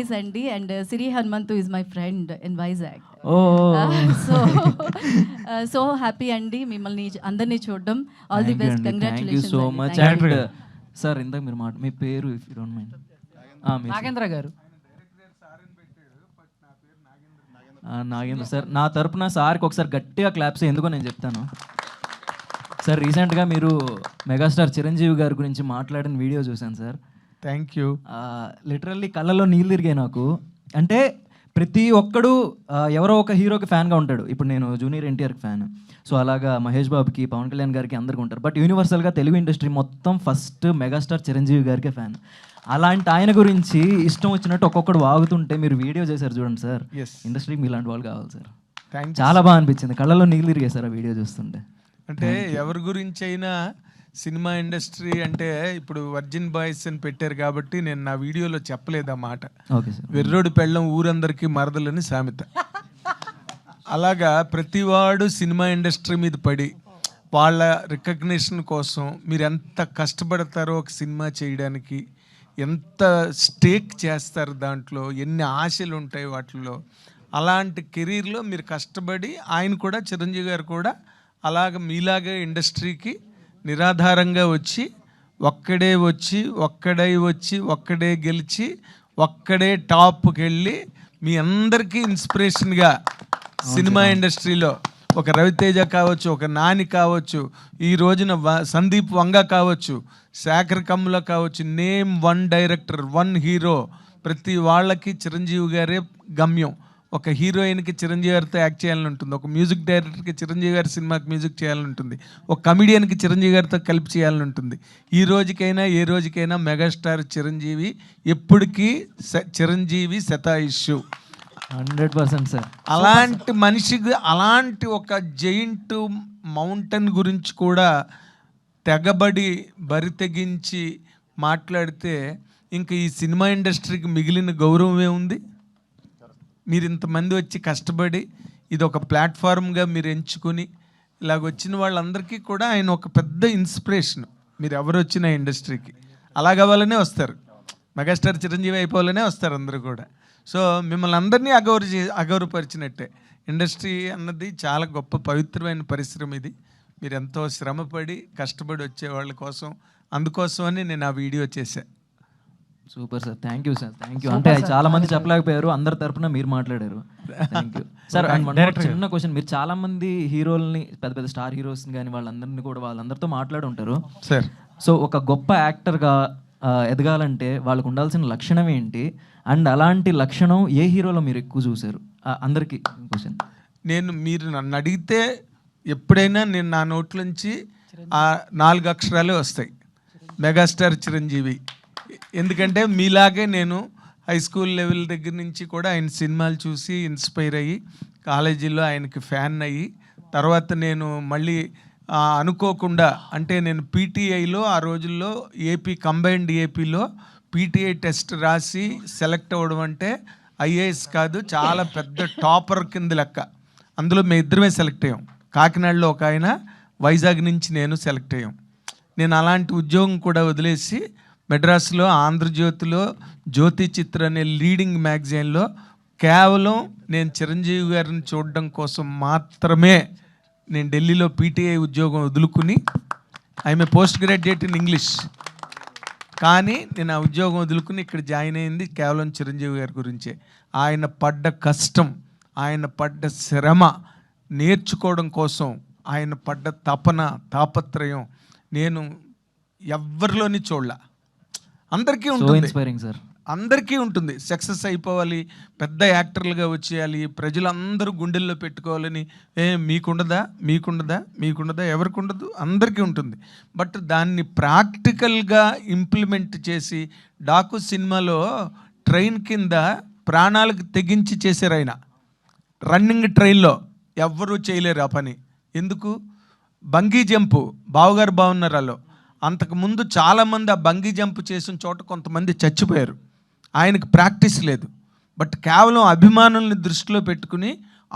nice, Andy. And Siri Hanumantu is my friend in Vizag. So happy, Andy. మిమ్మల్ని అందరినీ చూడడం. All the best. Congratulations. Thank you so much. And sir, ఇందాక మీరు మాట మీ పేరు if you don't mind. Nagendra గారు. Nagendra sir, నా తరపున సార్కి ఒకసారి గట్టిగా క్లాప్స్ ఎందుకో నేను చెప్తాను. సార్, రీసెంట్గా మీరు మెగాస్టార్ చిరంజీవి గారి గురించి మాట్లాడిన వీడియో చూశాను సార్. Thank you. లిటరల్లీ కళ్ళలో నీళ్ళు తిరిగాయి నాకు. అంటే ప్రతి ఒక్కడు ఎవరో ఒక హీరోకి ఫ్యాన్గా ఉంటాడు. ఇప్పుడు నేను జూనియర్ ఎన్టీఆర్కి ఫ్యాన్, సో అలాగా మహేష్ బాబుకి, పవన్ కళ్యాణ్ గారికి అందరికీ ఉంటారు. బట్ యూనివర్సల్గా తెలుగు ఇండస్ట్రీ మొత్తం ఫస్ట్ మెగాస్టార్ చిరంజీవి గారికే ఫ్యాన్. అలాంటి ఆయన గురించి ఇష్టం వచ్చినట్టు ఒక్కొక్కడు వాగుతుంటే మీరు వీడియో చేశారు చూడండి సార్. ఇండస్ట్రీకి మీలాంటి వాళ్ళు కావాలి సార్. చాలా బాగా అనిపించింది, కళ్ళలో నీళ్ళు తిరిగాయి సార్ ఆ వీడియో చూస్తుంటే. అంటే ఎవరి గురించి అయినా సినిమా ఇండస్ట్రీ అంటే ఇప్పుడు వర్జిన్ బాయ్స్ అని పెట్టారు కాబట్టి నేను నా వీడియోలో చెప్పలేదు ఆ మాట. వెర్రోడి పెళ్ళం ఊరందరికీ మరదలని సామెత. అలాగా ప్రతివాడు సినిమా ఇండస్ట్రీ మీద పడి వాళ్ళ రికగ్నిషన్ కోసం మీరు ఎంత కష్టపడతారో ఒక సినిమా చేయడానికి, ఎంత స్టేక్ చేస్తారు దాంట్లో, ఎన్ని ఆశలు ఉంటాయి వాటిల్లో. అలాంటి కెరీర్లో మీరు కష్టపడి ఆయన కూడా, చిరంజీవి గారు కూడా అలాగ మీలాగే ఇండస్ట్రీకి నిరాధారంగా వచ్చి ఒక్కడే గెలిచి ఒక్కడే టాప్కి వెళ్ళి మీ అందరికీ ఇన్స్పిరేషన్గా సినిమా ఇండస్ట్రీలో ఒక రవితేజ కావచ్చు, ఒక నాని కావచ్చు, ఈ రోజున సందీప్ వంగ కావచ్చు, శేఖర్ కమ్ముల కావచ్చు, name one director, one hero, ప్రతి వాళ్ళకి చిరంజీవి గారే గమ్యం. ఒక హీరోయిన్కి చిరంజీవి గారితో యాక్ట్ చేయాలని ఉంటుంది, ఒక మ్యూజిక్ డైరెక్టర్కి చిరంజీవి గారి సినిమాకి మ్యూజిక్ చేయాలని ఉంటుంది, ఒక కమిడియన్కి చిరంజీవి గారితో కలిపి చేయాలని ఉంటుంది. ఈ రోజుకైనా ఏ రోజుకైనా మెగాస్టార్ చిరంజీవి ఎప్పటికీ చిరంజీవి శతాయుష్షు. 100% సార్. అలాంటి మనిషికి, అలాంటి ఒక జైంట్ మౌంటైన్ గురించి కూడా తెగబడి బరితెగించి మాట్లాడితే ఇంకా ఈ సినిమా ఇండస్ట్రీకి మిగిలిన గౌరవమే ఉంది? మీరు ఇంతమంది వచ్చి కష్టపడి ఇది ఒక ప్లాట్ఫామ్గా మీరు ఎంచుకొని ఇలాగ వచ్చిన వాళ్ళందరికీ కూడా ఆయన ఒక పెద్ద ఇన్స్పిరేషన్. మీరు ఎవరు వచ్చిన ఇండస్ట్రీకి అలాగవ్వాలనే వస్తారు, మెగాస్టార్ చిరంజీవి అయిపోవాలనే వస్తారు అందరూ కూడా. సో మిమ్మల్ని అందరినీ అగౌరవపరిచినట్టే. ఇండస్ట్రీ అన్నది చాలా గొప్ప పవిత్రమైన పరిశ్రమ. ఇది మీరు ఎంతో శ్రమపడి కష్టపడి వచ్చే వాళ్ళ కోసం, అందుకోసమని నేను ఆ వీడియో చేశాను. Super sir, thank you sir, thank you. అంటే చాలా మంది చెప్పలేకపోయారు, అందరి తరపున మీరు మాట్లాడారు. Thank you sir. చిన్న క్వశ్చన్, మీరు చాలా మంది హీరోల్ని, పెద్ద పెద్ద స్టార్ హీరోస్ని కానీ వాళ్ళందరినీ కూడా వాళ్ళందరితో మాట్లాడి ఉంటారు సార్. సో ఒక గొప్ప యాక్టర్గా ఎదగాలంటే వాళ్ళకు ఉండాల్సిన లక్షణం ఏంటి, అండ్ అలాంటి లక్షణం ఏ హీరోలో మీరు ఎక్కువ చూసారు? అందరికీ క్వశ్చన్. మీరు నన్ను అడిగితే ఎప్పుడైనా నేను నా నోట్లోంచి ఆ 4 అక్షరాలే వస్తాయి, మెగాస్టార్ చిరంజీవి. ఎందుకంటే మీలాగే నేను హై స్కూల్ లెవెల్ దగ్గర నుంచి కూడా ఆయన సినిమాలు చూసి ఇన్స్పైర్ అయ్యి కాలేజీలో ఆయనకి ఫ్యాన్ అయ్యి, తర్వాత నేను మళ్ళీ అనుకోకుండా, అంటే నేను పీటీఐలో ఆ రోజుల్లో కంబైన్డ్ ఏపీలో పీటీఐ టెస్ట్ రాసి సెలెక్ట్ అవ్వడం అంటే ఐఏఎస్ కాదు, చాలా పెద్ద టాపర్ కింద లెక్క. అందులో మేము ఇద్దరమే సెలెక్ట్ అయ్యాం. కాకినాడలో ఒక ఆయన, వైజాగ్ నుంచి నేను సెలెక్ట్ అయ్యాం. నేను అలాంటి ఉద్యోగం కూడా వదిలేసి మెడ్రాస్లో ఆంధ్రజ్యోతిలో జ్యోతి చిత్ర అనే లీడింగ్ మ్యాగజైన్లో కేవలం నేను చిరంజీవి గారిని చూడడం కోసం మాత్రమే నేను ఢిల్లీలో పీటీఐ ఉద్యోగం వదులుకుని, I'm post graduate in English, కానీ నేను ఆ ఉద్యోగం వదులుకుని ఇక్కడ జాయిన్ అయింది కేవలం చిరంజీవి గారి గురించే. ఆయన పడ్డ కష్టం, ఆయన పడ్డ శ్రమ నేర్చుకోవడం కోసం, ఆయన పడ్డ తాపత్రయం నేను ఎవరిలోని చూడలే. అందరికీ ఉంటుంది సార్, అందరికీ ఉంటుంది. సక్సెస్ అయిపోవాలి, పెద్ద యాక్టర్లుగా వచ్చేయాలి, ప్రజలందరూ గుండెల్లో పెట్టుకోవాలని. మీకుండదా ఎవరికి ఉండదు, అందరికీ ఉంటుంది. బట్ దాన్ని ప్రాక్టికల్గా ఇంప్లిమెంట్ చేసి, డాకు సినిమాలో ట్రైన్ కింద ప్రాణాలకు తెగించి చేశారు ఆయన. రన్నింగ్ ట్రైన్లో ఎవ్వరూ చేయలేరు ఆ పని. ఎందుకు? బంగీ జంపు బావగారు బాగున్నారాలో అంతకుముందు చాలామంది ఆ బంగీ జంప్ చేసిన చోట కొంతమంది చచ్చిపోయారు. ఆయనకు ప్రాక్టీస్ లేదు, బట్ కేవలం అభిమానుల్ని దృష్టిలో పెట్టుకుని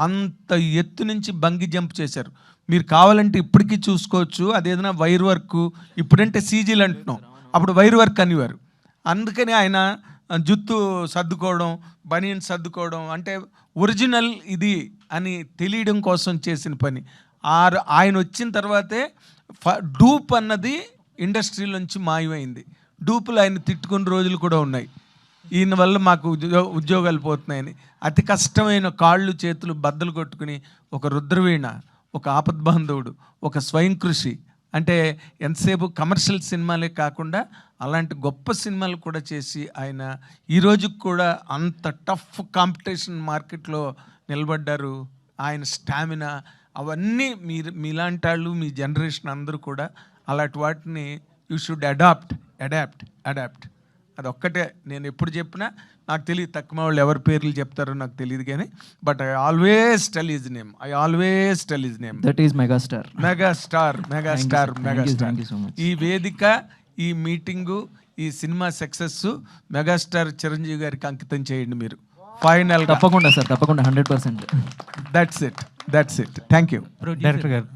అంత ఎత్తు నుంచి బంగీ జంప్ చేశారు. మీరు కావాలంటే ఇప్పటికీ చూసుకోవచ్చు. అదేదైనా వైర్ వర్క్, ఇప్పుడంటే సీజీలు అంటున్నాం, అప్పుడు వైర్ వర్క్ అనేవారు. అందుకని ఆయన జుత్తు సర్దుకోవడం, బనియన్ సర్దుకోవడం అంటే ఒరిజినల్ ఇది అని తెలియడం కోసం చేసిన పని. ఆయన వచ్చిన తర్వాతే డూప్ అన్నది ఇండస్ట్రీలోంచి మాయమైంది. డూపులు ఆయన తిట్టుకున్న రోజులు కూడా ఉన్నాయి. ఈయన వల్ల మాకు ఉద్యోగాలు పోతున్నాయని అతి కష్టమైన కాళ్ళు చేతులు బద్దలు కొట్టుకుని ఒక రుద్రవీణ, ఒక ఆపద్బాంధవుడు, ఒక స్వయం కృషి అంటే ఎంతసేపు కమర్షియల్ సినిమాలే కాకుండా అలాంటి గొప్ప సినిమాలు కూడా చేసి ఆయన ఈ రోజుకి కూడా అంత టఫ్ కాంపిటీషన్ మార్కెట్లో నిలబడ్డారు. ఆయన స్టామినా అవన్నీ మీలాంటి వాళ్ళు, మీ జనరేషన్ అందరూ కూడా అలాంటి వాటిని యూ షుడ్ అడాప్ట్. అదొక్కటే నేను ఎప్పుడు చెప్పినా, నాకు తెలియదు తక్కువ వాళ్ళు ఎవరి పేర్లు చెప్తారో నాకు తెలియదు కానీ, but I always tell his name. That is megastar. ఈ వేదిక, ఈ మీటింగు, ఈ సినిమా సక్సెస్ మెగాస్టార్ చిరంజీవి గారికి అంకితం చేయండి మీరు. ఫైనల్ తప్పకుండా సార్, తప్పకుండా 100%. That's it. Thank you director గారు.